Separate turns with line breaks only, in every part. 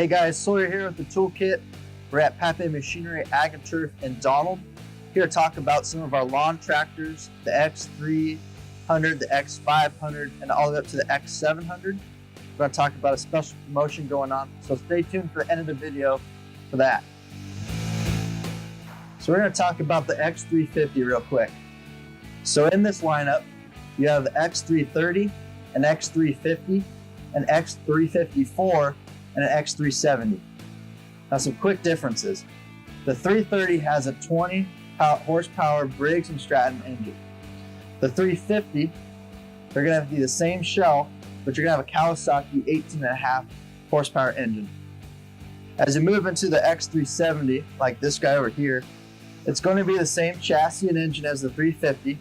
Hey guys, Sawyer here with the Toolkit. We're at Papé Machinery, Ag and Turf in Donald. Here to talk about some of our lawn tractors, the X300, the X500, and all the way up to the X700. We're going to talk about a special promotion going on, so stay tuned for the end of the video for that. So we're going to talk about the X350 real quick. So in this lineup, you have the X330, an X350, an X354, and an X370. Now some quick differences. The 330 has a 20 horsepower Briggs & Stratton engine. The 350, they're gonna be the same shell, but you're gonna have a Kawasaki 18.5 horsepower engine. As you move into the X370, like this guy over here, it's going to be the same chassis and engine as the 350.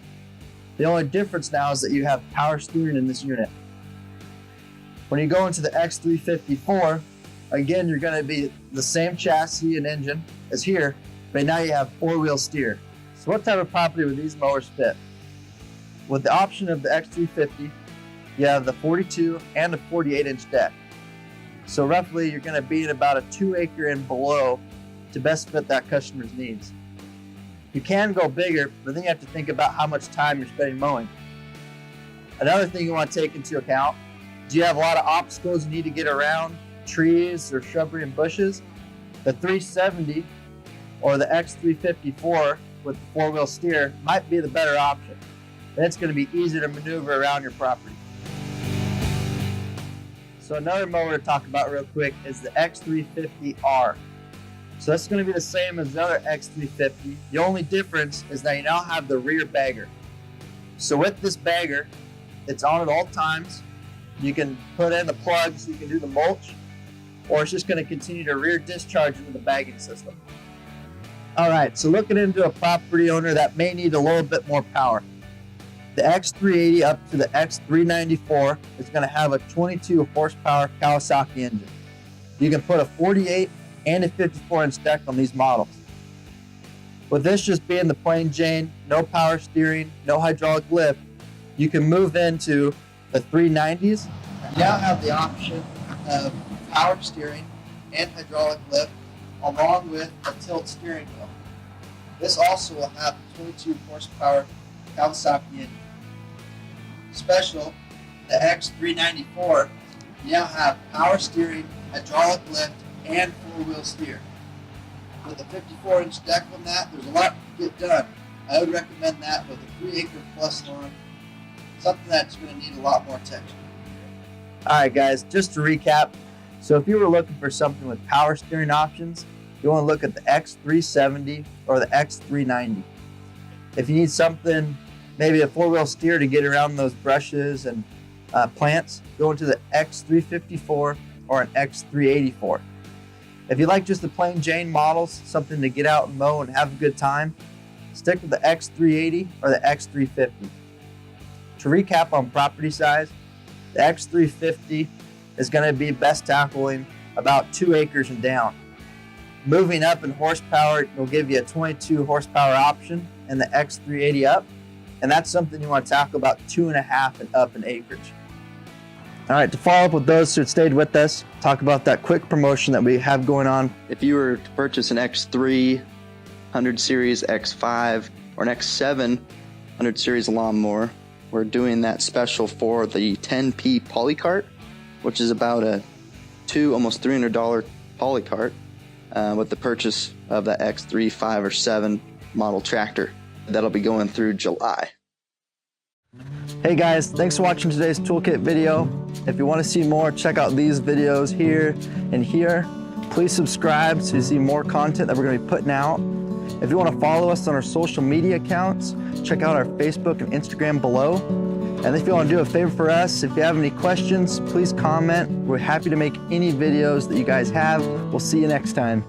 The only difference now is that you have power steering in this unit. When you go into the X354, again, you're going to be the same chassis and engine as here, but now you have four-wheel steer. So what type of property would these mowers fit? With the option of the X350, you have the 42 and a 48-inch deck. So roughly, you're going to be at about a 2 acre and below to best fit that customer's needs. You can go bigger, but then you have to think about how much time you're spending mowing. Another thing you want to take into account, do you have a lot of obstacles you need to get around, trees or shrubbery and bushes? The 370 or the X354 with the four-wheel steer might be the better option. Then it's going to be easier to maneuver around your property. So another mower to talk about real quick is the X350R. So that's going to be the same as the other X350. The only difference is that you now have the rear bagger. So with this bagger, it's on at all times. You can put in the plugs, you can do the mulch, or it's just going to continue to rear discharge into the bagging system. All right, so looking into a property owner that may need a little bit more power. The X380 up to the X394 is going to have a 22 horsepower Kawasaki engine. You can put a 48 and a 54-inch deck on these models. With this just being the plain Jane, no power steering, no hydraulic lift, you can move into the 390s. You now have the option of power steering and hydraulic lift along with a tilt steering wheel. This also will have a 22 horsepower Kawasaki engine. Special, the X394, you now have power steering, hydraulic lift, and four-wheel steer. With a 54-inch deck on that, there's a lot to get done. I would recommend that with a 3 acre plus lawn, something that's going to need a lot more attention. Alright guys, just to recap, so if you were looking for something with power steering options, you want to look at the X370 or the X390. If you need something, maybe a four-wheel steer to get around those brushes and plants, go into the X354 or an X384. If you like just the plain Jane models, something to get out and mow and have a good time, stick with the X380 or the X350. To recap on property size, the X350 is going to be best tackling about 2 acres and down. Moving up in horsepower will give you a 22 horsepower option and the X380 up, and that's something you want to tackle about 2.5 and up in acreage. All right, to follow up with those who stayed with us, talk about that quick promotion that we have going on.
If you were to purchase an X300 Series, X5, or an X700 Series lawnmower, we're doing that special for the 10P polycart, which is about a almost $300 polycart with the purchase of the X3, 5, or 7 model tractor. That'll be going through July.
Hey guys, thanks for watching today's Toolkit video. If you want to see more, check out these videos here and here. Please subscribe to see more content that we're going to be putting out. If you want to follow us on our social media accounts, check out our Facebook and Instagram below. And if you want to do a favor for us, if you have any questions, please comment. We're happy to make any videos that you guys have. We'll see you next time.